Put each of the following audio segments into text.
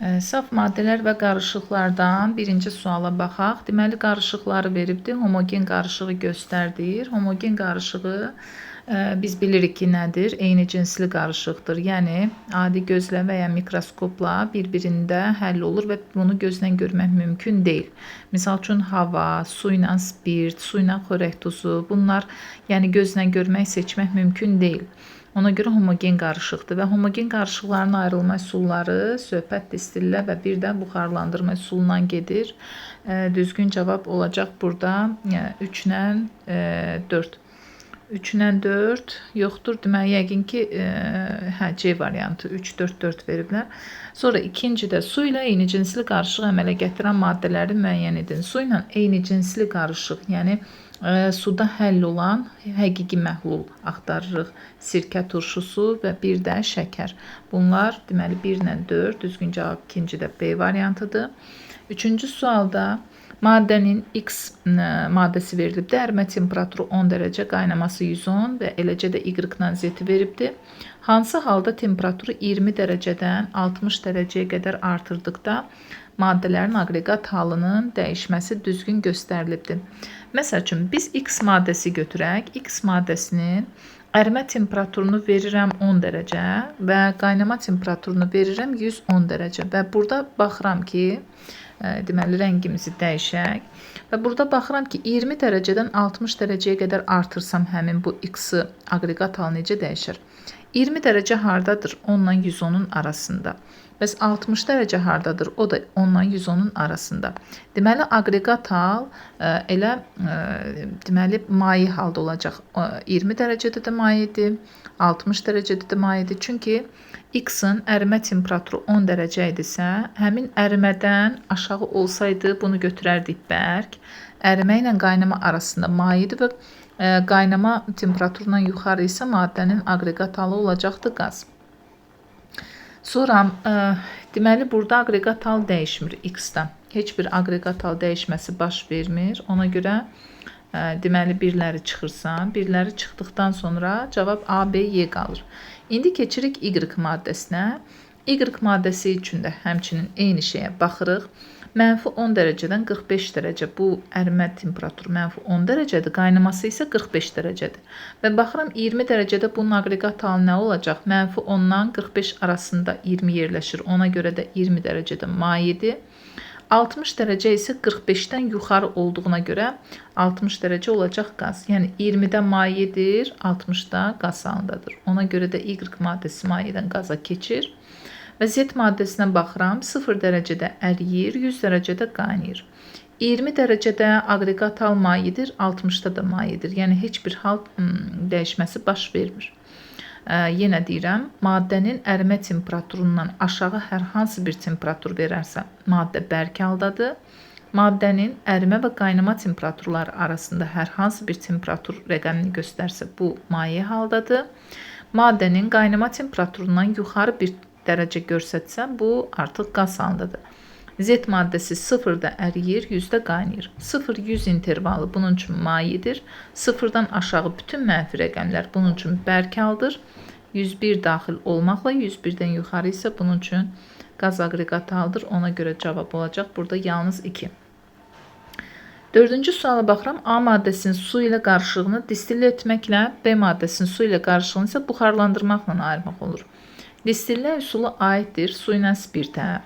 Saf maddələr və qarışıqlardan birinci suala baxaq. Deməli, qarışıqları veribdir. Homogen qarışığı göstərdir. Homogen qarışığı biz bilirik ki, nədir? Eyni cinsli qarışıqdır. Yəni, adi gözlə və ya mikroskopla bir-birində həll olur və bunu gözlə görmək mümkün deyil. Misal üçün, hava, su ilə spirt, su ilə xörək duzu, bunlar yəni gözlə görmək, seçmək mümkün deyil. Ona görə homogen qarışıqdır və homogen qarışıqların ayrılma üsulları söhbət, distillə və bir də buxarlandırma üsulundan gedir. Düzgün cavab olacaq burada 3-lə 4. 3-lə 4 yoxdur. Deməli, yəqin ki, C variantı 3, 4, 4 veriblər. Sonra ikincidə su ilə eyni cinsli qarışıq əmələ gətirən maddələri müəyyən edin. Su ilə eyni cinsli qarışıq, yəni suda həll olan həqiqi məhlul axtarırıq. Sirkə turşusu və bir də şəkər. Bunlar deməli 1 ilə 4, düzgün cavab ikincidə B variantıdır. Üçüncü sualda maddənin X maddəsi verilibdir. Ərimə temperaturu 10 dərəcə, qaynaması 110 və eləcə də Y-dən Z veribdir. Hansı halda temperaturu 20 dərəcədən 60 dərəcəyə qədər artırdıqda maddələrin aqreqat halının dəyişməsi düzgün göstərilibdir. Məsəl üçün, biz X maddəsi götürək. X maddəsinin ərimə temperaturunu verirəm 10 dərəcə və qaynama temperaturunu verirəm 110 dərəcə. Və burada baxıram ki, deməli, rəngimizi dəyişək və burada baxıram ki, 20 dərəcədən 60 dərəcəyə qədər artırsam həmin bu X-ı aqreqat halı necə dəyişir? 20 dərəcə hardadır? 10 ilə 110-un arasında. Bəs 60 dərəcə hardadır? O da 10 ilə 110-un arasında. Deməli, aqreqat hal elə deməli, maye halda olacaq. 20 dərəcədə də mayedir, 60 dərəcədə də mayedir. Çünki X-ın ərimə temperaturu 10 dərəcə idisə, həmin ərimədən aşağı olsaydı bunu götürərdik bərk. Ərimə ilə qaynama arasında mayedir və qaynama temperaturundan yuxarı isə maddənin aqreqat halı olacaqdır qaz. Sonra, deməli, burada aqreqat hal dəyişmir X-dan. Heç bir aqreqat hal dəyişməsi baş vermir. Ona görə, deməli, birləri çıxırsan. Birləri çıxdıqdan sonra cavab A, B, Y qalır. İndi keçirik Y maddəsinə. Y maddəsi üçün də həmçinin eyni şeyə baxırıq. Mənfi 10 dərəcədən 45 dərəcə. Bu ərimə temperaturu mənfi 10 dərəcədir. Qaynaması isə 45 dərəcədir. Və baxıram 20 dərəcədə bunun aqreqat halı nə olacaq? Mənfi 10-dan 45 arasında 20 yerləşir. Ona görə də 20 dərəcədə mayedir. 60 dərəcə isə 45-dən yuxarı olduğuna görə 60 dərəcə olacaq qaz. Yəni 20-də mayedir, 60-da qaz halındadır. Ona görə də Y maddəsi mayədən qaza keçir. Və Z maddəsinə baxıram, 0 dərəcədə əriyir, 100 dərəcədə qaynayır. 20 dərəcədə aqreqat hal mayedir, 60-da da mayedir. Yəni, heç bir hal dəyişməsi baş vermir. Yenə deyirəm, maddənin ərimə temperaturundan aşağı hər hansı bir temperatur verərsə, maddə bərk haldadır. Maddənin ərimə və qaynama temperaturları arasında hər hansı bir temperatur rəqəmini göstərsə, bu maye haldadır. Maddənin qaynama temperaturundan yuxarı bir dərəcə görsətsə, bu artıq qaz halındadır. Z maddəsi 0-da əriyir, 100-də qaynayır. 0-100 intervalı bunun üçün mayedir. 0-dan aşağı bütün mənfi rəqəmlər bunun üçün bərk haldır. 101 daxil olmaqla 101-dən yuxarı isə bunun üçün qaz aqreqat halıdır. Ona görə cavab olacaq burada yalnız 2. Dördüncü suala baxıram. A maddəsinin su ilə qarışığını distillə etməklə, B maddəsinin su ilə qarışığını isə buxarlandırmaqla ayırmaq olur. Distillə üsulu aiddir su ilə spirtə.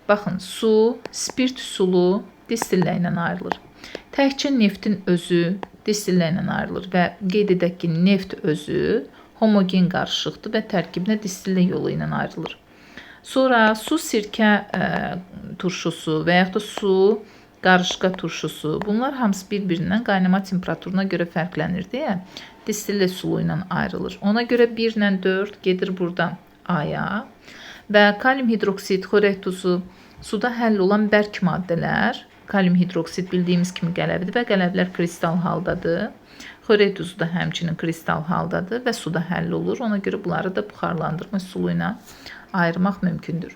Baxın, su, spirt üsulu distillə ilə ayrılır. Təkcə neftin özü distillə ilə ayrılır və qeyd edək ki, neft özü homogen qarışıqdır və tərkibinə distillə yolu ilə ayrılır. Sonra su, sirkə turşusu və yaxud da su, qarışqa turşusu, bunlar hamısı bir-birindən qaynama temperaturuna görə fərqlənir deyə distillə üsulu ilə ayrılır. Ona görə 1 ilə 4 gedir buradan A-ya və kalium hidroksid, xörək duzu, suda həll olan bərk maddələr, kalium hidroksid bildiyimiz kimi qələbdir və qələblər kristal haldadır. Xörək duzu da həmçinin kristal haldadır və suda həll olur. Ona görə bunları da buxarlandırma üsulu ilə ayırmaq mümkündür.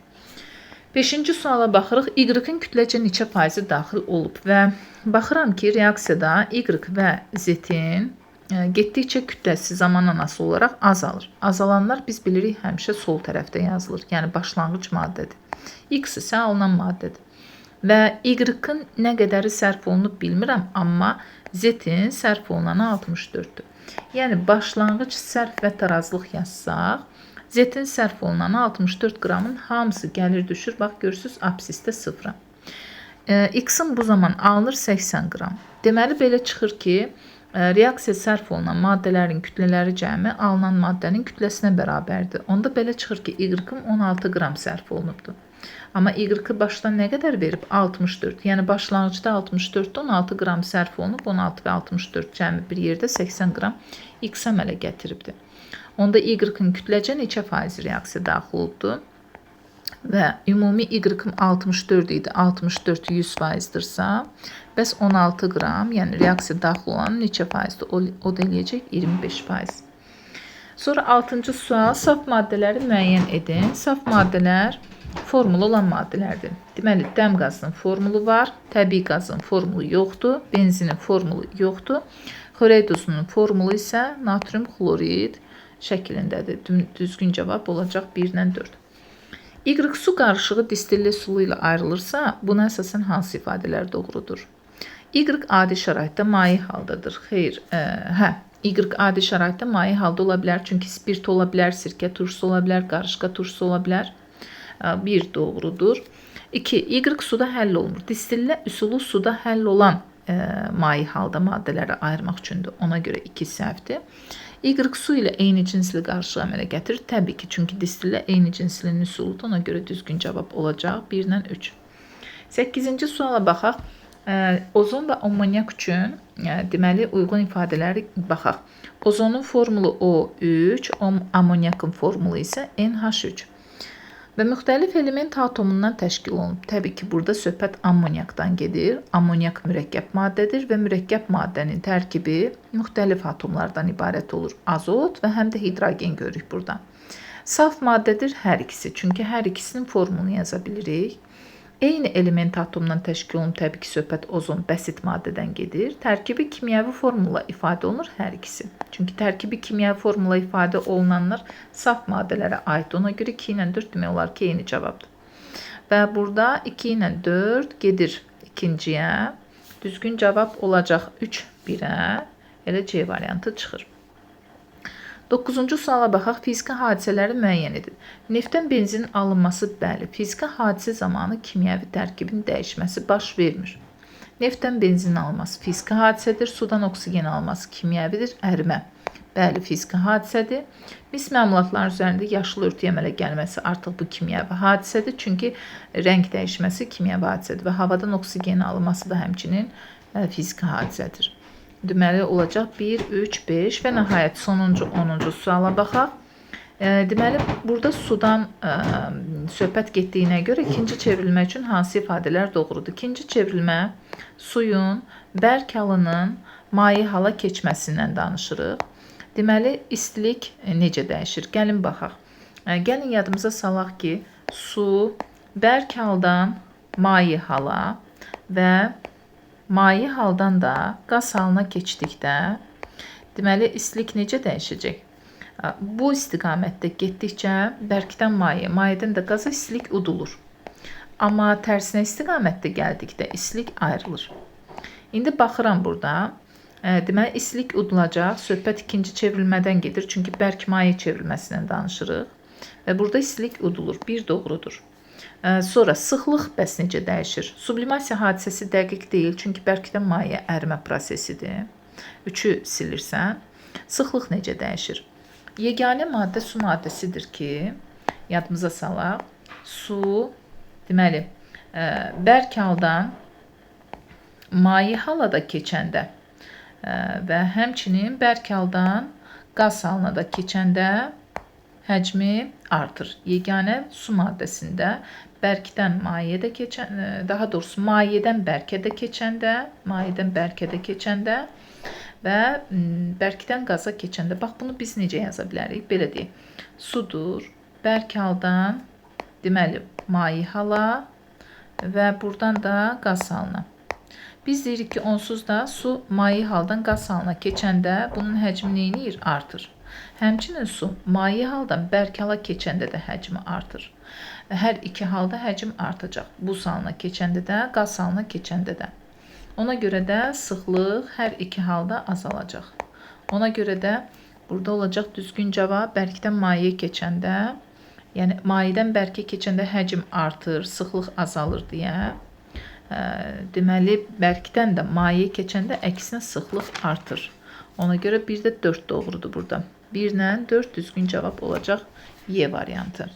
5-ci suala baxırıq. Y-in kütləcə neçə faizi daxil olub və baxıram ki, reaksiyada Y və Z-in getdikcə kütləsi zamanla asılı olaraq azalır. Azalanlar biz bilirik həmişə sol tərəfdə yazılır. Yəni başlanğıc maddədir. X isə alınan maddədir. Və Y-ın nə qədəri sərf olunub bilmirəm, amma Z-in sərf olunanı 64-dür. Yəni başlanğıc sərf və tarazlıq yazsaq, Z-in sərf olunanı 64 qramın hamısı gəlir düşür. Bax görürsüz absisdə 0. X-in bu zaman alınır 80 qram. Deməli belə çıxır ki, reaksiya sərf olunan maddələrin kütlələri cəmi alınan maddənin kütləsinə bərabərdir. Onda belə çıxır ki, Y-ın 16 qram sərf olunubdur. Amma Y-ı başdan nə qədər verib? 64. Yəni başlanğıcda 64-də 16 qram sərf olunub, 16 və 64 cəmi bir yerdə 80 qram X əmələ gətiribdir. Onda Y-ın kütləcə neçə faiz reaksiya daxil olubdur? Və ümumi Y-ım 64 idi, 64 100%dirsə, bəs 16 qram, yəni reaksiya daxil olan neçə faizdir? O da eləyəcək 25%. Sonra 6-cı sual, saf maddələri müəyyən edin. Saf maddələr formulu olan maddələrdir. Deməli, dəm qazının formulu var, təbii qazın formulu yoxdur, benzinin formulu yoxdur. Xörək duzunun formulu isə natrium xlorid şəklindədir. Düzgün cavab olacaq 1 ilə 4. Y su qarışığı distilli sulu ilə ayrılırsa, buna əsasən hansı ifadələr doğrudur? Y adi şəraitdə maye haldadır. Xeyr, Y adi şəraitdə maye halda ola bilər. Çünki spirt ola bilər, sirkə turşusu ola bilər, qarışqa turşusu ola bilər. 1 doğrudur. 2. Y suda həll olunur. Distillə üsulu suda həll olan maye halda maddələri ayırmaq üçündür. Ona görə 2 səhvdir. Y su ilə eyni cinsli qarışıq əmələ gətirir. Təbii ki, çünki distillə eyni cinslinin üsuludur. Ona görə düzgün cavab olacaq 1 ilə 3. 8-ci suala baxaq. Ozon və ammoniak üçün deməli uyğun ifadələri baxaq. Ozonun formulu O3, ammoniakın formulu isə NH3. Və müxtəlif element atomundan təşkil olunub. Təbii ki, burada söhbət ammoniakdan gedir. Ammoniak mürəkkəb maddədir və mürəkkəb maddənin tərkibi müxtəlif atomlardan ibarət olur. Azot və həm də hidrogen görürük burada. Saf maddədir hər ikisi. Çünki hər ikisinin formulunu yaza bilirik. Eyni element atomdan təşkil olunub. Təbii ki, söhbət ozon bəsit maddədən gedir. Tərkibi kimyəvi formula ifadə olunur hər ikisi. Çünki tərkibi kimyəvi formula ifadə olunanlar saf maddələrə aid. Ona görə 2 ilə 4 demək olar ki, eyni cavabdır. Və burada 2 ilə 4 gedir ikinciyə. Düzgün cavab olacaq 3 1-ə. Elə C variantı çıxır. 9-cu suala baxaq. Fiziki hadisələri müəyyən edin. Neftdən benzinin alınması, bəli, fiziki hadisə zamanı kimyəvi tərkibin dəyişməsi baş vermir. Neftdən benzinin alınması fiziki hadisədir. Sudan oksigen alınması kimyəvidir. Ərimə, bəli, fiziki hadisədir. Mis məmulatların üzərində yaşıl örtü əmələ gəlməsi artıq bu kimyəvi hadisədir. Çünki rəng dəyişməsi kimyəvi hadisədir və havadan oksigenin alınması da həmçinin fiziki hadisədir. Deməli olacaq 1, 3, 5 və nəhayət sonuncu 10-cu suala baxaq. Deməli, burada sudan söhbət getdiyinə görə ikinci çevrilmə üçün hansı ifadələr doğrudur? İkinci çevrilmə suyun bərk halının maye hala keçməsindən danışırıq. Deməli, istilik necə dəyişir? Gəlin baxaq. Gəlin yadımıza salaq ki, su bərk haldan maye hala və maye haldan da qaz halına keçdikdə, deməli, istilik necə dəyişəcək? Bu istiqamətdə getdikcə bərkdən mayədən də qaza istilik udulur. Amma tərsinə istiqamətdə gəldikdə istilik ayrılır. İndi baxıram burada. Deməli, istilik udulacaq. Söhbət ikinci çevrilmədən gedir. Çünki bərk maye çevrilməsindən danışırıq. Və burada istilik udulur. 1 doğrudur. Sonra sıxlıq bəs necə dəyişir? Sublimasiya hadisəsi dəqiq deyil, çünki bərkdən maye ərimə prosesidir. 3-ü silirsən. Sıxlıq necə dəyişir? Yeganə maddə su maddəsidir ki, yadımıza salaq. Su, deməli, bərk haldan maye halada keçəndə və həmçinin bərk haldan qaz halına da keçəndə həcmi artır. Yeganə su maddəsində bərkdən mayeyə də keçən, daha doğrusu mayədən bərkə də keçəndə, və bərkdən qaza keçəndə. Bax, bunu biz necə yaza bilərik? Belə deyək. Sudur, bərk haldan, deməli, maye hala və buradan da qaz halına. Biz deyirik ki, onsuz da su mayi haldan qaz halına keçəndə bunun həcmi neyinir? Artır. Həmçinin su mayi haldan bərk hala keçəndə də həcmi artır. Hər iki halda həcm artacaq. Buz halına keçəndə də, qaz halına keçəndə də. Ona görə də sıxlıq hər iki halda azalacaq. Ona görə də burada olacaq düzgün cavab bərkdən mayiyə keçəndə, yəni mayidən bərkə keçəndə həcm artır, sıxlıq azalır deyə. Deməli, bərkdən də mayiyə keçəndə əksinə sıxlıq artır. Ona görə 1 də 4 doğrudur burada. 1 ilə 4 düzgün cavab olacaq Y variantı.